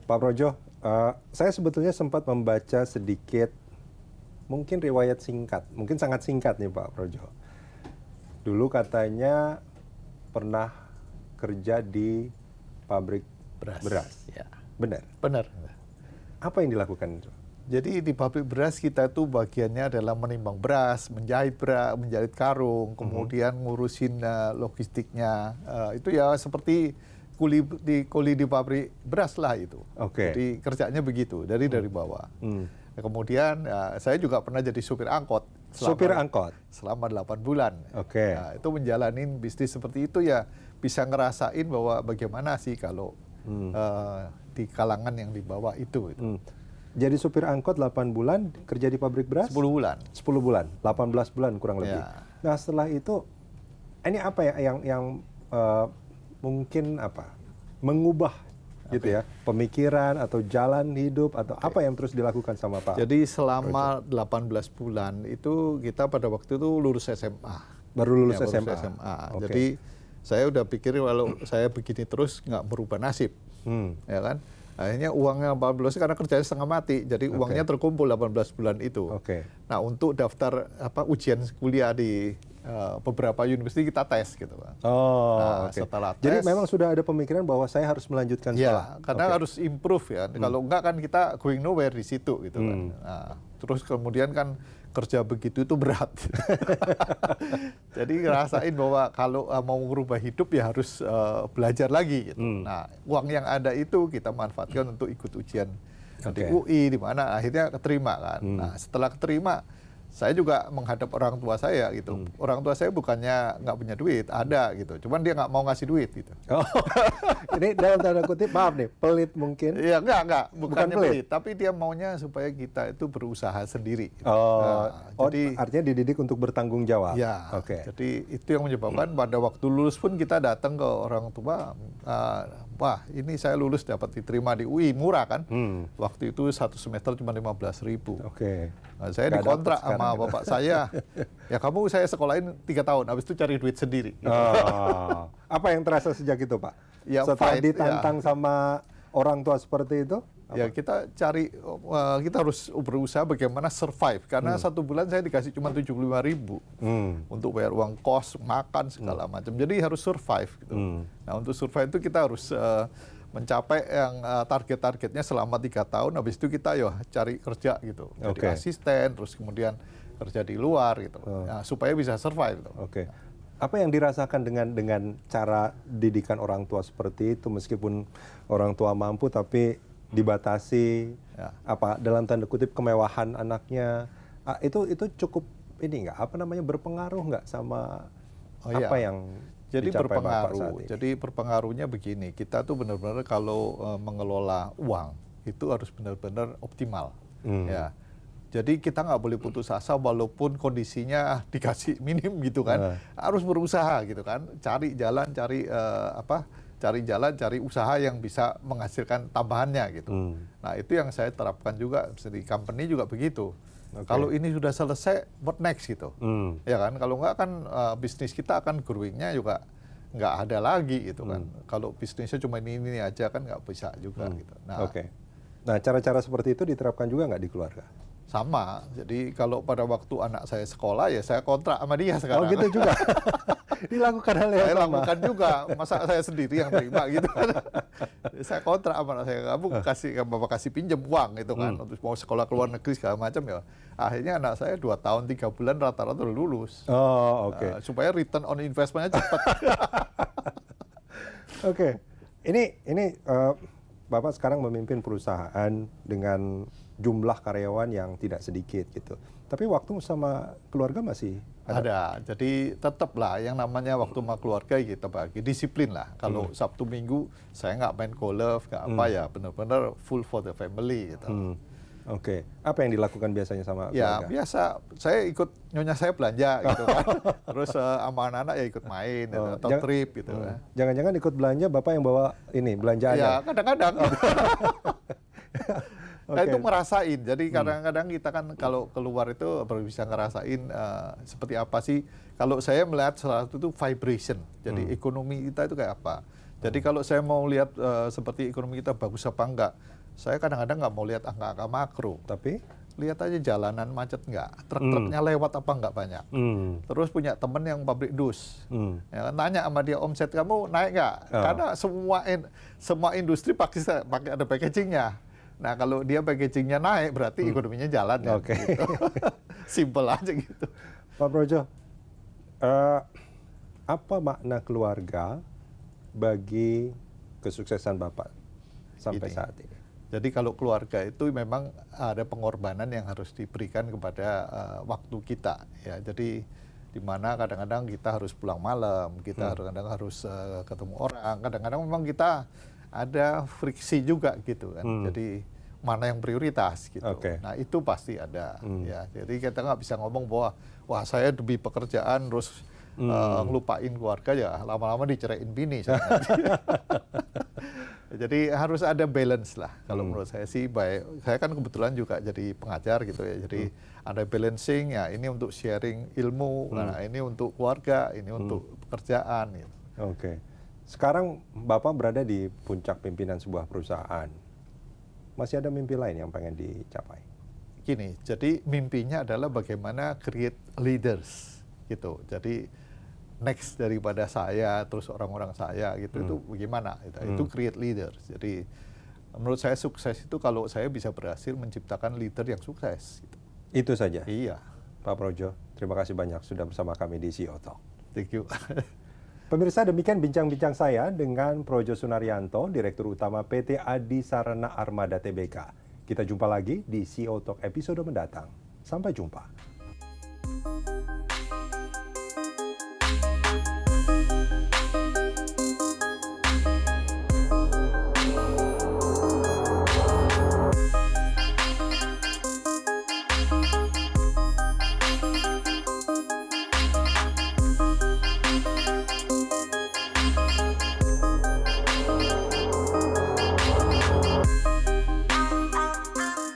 Pak Projo, saya sebetulnya sempat membaca sedikit, mungkin riwayat singkat, mungkin sangat singkat nih Pak Projo. Dulu katanya pernah kerja di pabrik beras. Ya. Benar? Benar. Apa yang dilakukan itu? Jadi di pabrik beras kita tuh bagiannya adalah menimbang beras, menjahit karung, kemudian ngurusin logistiknya. Itu ya seperti kuli di pabrik beras lah itu. Oke. Jadi kerjanya begitu dari bawah. Nah, kemudian saya juga pernah jadi supir angkot. Supir angkot? Selama 8 bulan. Oke. Nah, itu menjalanin bisnis seperti itu ya bisa ngerasain bahwa bagaimana sih kalau di kalangan yang di bawah itu. Jadi supir angkot 8 bulan, kerja di pabrik beras? 10 bulan. 10 bulan, 18 bulan kurang lebih. Ya. Nah setelah itu, ini apa ya yang mungkin apa, mengubah gitu ya, pemikiran atau jalan hidup atau apa yang terus dilakukan sama Pak? Jadi selama 18 bulan itu kita pada waktu itu lulus SMA. Baru lulus Ya, SMA? Okay. Okay. Jadi saya udah pikir kalau saya begini terus nggak berubah nasib. Ya kan? Akhirnya uangnya 18 karena kerjanya setengah mati, jadi uangnya terkumpul 18 bulan itu. Nah untuk daftar ujian kuliah di beberapa universitas kita tes gitu. Setelah tes, jadi memang sudah ada pemikiran bahwa saya harus melanjutkan sekolah. Ya, karena harus improve ya. Kalau enggak kan kita going nowhere di situ gitu kan. Nah, terus kemudian kan kerja begitu itu berat. Jadi ngerasain bahwa kalau mau merubah hidup ya harus belajar lagi gitu. Nah, uang yang ada itu kita manfaatkan untuk ikut ujian di UI di mana akhirnya keterima kan. Nah, setelah keterima saya juga menghadap orang tua saya gitu. Orang tua saya bukannya nggak punya duit, ada gitu. Cuman dia nggak mau ngasih duit gitu. Oh, ini dalam tanda kutip, maaf nih, pelit mungkin? Iya, bukan pelit. Tapi dia maunya supaya kita itu berusaha sendiri. Gitu. Jadi artinya dididik untuk bertanggung jawab. Ya, jadi itu yang menyebabkan pada waktu lulus pun kita datang ke orang tua. Wah, ini saya lulus dapat diterima di UI, murah kan? Waktu itu 1 semester cuma 15.000. Nah, saya dikontrak sama bapak saya. Ya kamu saya sekolahin 3 tahun, habis itu cari duit sendiri. Apa yang terasa sejak itu Pak? Ya, setelah ditantang sama orang tua seperti itu? Ya kita kita harus berusaha bagaimana survive. Karena 1 bulan saya dikasih cuma 75.000 untuk bayar uang kos, makan, segala macam. Jadi harus survive gitu. Nah untuk survive itu kita harus mencapai yang target-targetnya selama 3 tahun. Habis itu kita cari kerja gitu. Jadi asisten, terus kemudian kerja di luar gitu. Nah, supaya bisa survive gitu. Apa yang dirasakan dengan cara didikan orang tua seperti itu, meskipun orang tua mampu tapi dibatasi dalam tanda kutip kemewahan anaknya, itu cukup ini berpengaruh nggak sama yang jadi dicapai Bapak saat berpengaruh. ini? Jadi berpengaruhnya begini, kita tuh benar-benar kalau mengelola uang itu harus benar-benar optimal. Ya. Jadi kita nggak boleh putus asa walaupun kondisinya dikasih minim gitu kan. Harus berusaha gitu kan. Cari jalan, cari usaha yang bisa menghasilkan tambahannya gitu. Nah itu yang saya terapkan juga di company juga begitu. Kalau ini sudah selesai, what next gitu. Ya kan, kalau nggak kan bisnis kita akan growing-nya juga nggak ada lagi gitu kan. Kalau bisnisnya cuma ini aja kan nggak bisa juga gitu. Nah cara-cara seperti itu diterapkan juga nggak di keluarga? Sama, jadi kalau pada waktu anak saya sekolah ya saya kontrak sama dia sekarang. Oh gitu juga? Dilakukan hal yang sama? Saya lakukan juga, masa saya sendiri yang terima gitu kan. Saya kontrak sama anak saya, bapak kasih pinjam uang gitu kan, untuk mau sekolah ke luar negeri segala macam ya. Akhirnya anak saya 2 tahun 3 bulan rata-rata udah lulus. Supaya return on investment-nya cepat. Ini Bapak sekarang memimpin perusahaan dengan jumlah karyawan yang tidak sedikit gitu. Tapi waktu sama keluarga masih ada. Jadi tetaplah yang namanya waktu sama keluarga kita bagi disiplin lah. Kalau Sabtu Minggu saya nggak main golf, nggak apa ya, benar-benar full for the family gitu. Apa yang dilakukan biasanya sama ya keluarga? Biasa saya ikut nyonya saya belanja gitu kan. Terus sama anak-anak ya ikut main gitu, atau trip gitu. Jangan-jangan ikut belanja Bapak yang bawa ini belanjaannya? Ya kadang-kadang. Nah itu ngerasain, jadi kadang-kadang kita kan kalau keluar itu baru bisa ngerasain seperti apa sih. Kalau saya melihat salah satu itu vibration, jadi ekonomi kita itu kayak apa. Jadi kalau saya mau lihat seperti ekonomi kita bagus apa enggak, Saya kadang-kadang nggak mau lihat angka-angka makro. Tapi? Lihat aja jalanan macet nggak, truk-truknya lewat apa nggak banyak. Terus punya temen yang pabrik dus, ya, nanya sama dia omset kamu naik nggak? Karena semua industri pakai ada packagingnya. Nah kalau dia packagingnya naik berarti ekonominya jalan ya. Oke. Gitu. Simple aja gitu. Pak Projo, apa makna keluarga bagi kesuksesan Bapak sampai saat ini? Jadi kalau keluarga itu memang ada pengorbanan yang harus diberikan kepada waktu kita, ya. Jadi di mana kadang-kadang kita harus pulang malam, kita kadang-kadang harus ketemu orang, kadang-kadang memang kita ada friksi juga gitu kan. Jadi mana yang prioritas gitu. Nah itu pasti ada, ya. Jadi kita nggak bisa ngomong bahwa wah saya demi pekerjaan terus ngelupain keluarga, ya lama-lama diceraiin bini. Jadi harus ada balance lah. Kalau menurut saya sih baik. Saya kan kebetulan juga jadi pengajar gitu ya. Jadi ada balancing ya. Ini untuk sharing ilmu, nah ini untuk keluarga, ini untuk pekerjaan. Gitu. Oke. Sekarang Bapak berada di puncak pimpinan sebuah perusahaan. Masih ada mimpi lain yang pengen dicapai? Gini, jadi mimpinya adalah bagaimana create leaders gitu. Jadi next daripada saya, terus orang-orang saya gitu, itu bagaimana? Itu create leaders. Jadi menurut saya sukses itu kalau saya bisa berhasil menciptakan leader yang sukses. Gitu. Itu saja? Iya. Pak Projo, terima kasih banyak sudah bersama kami di CEO Talk. Thank you. Pemirsa, demikian bincang-bincang saya dengan Projo Sunaryanto, Direktur Utama PT Adi Sarana Armada Tbk. Kita jumpa lagi di CEO Talk episode mendatang. Sampai jumpa.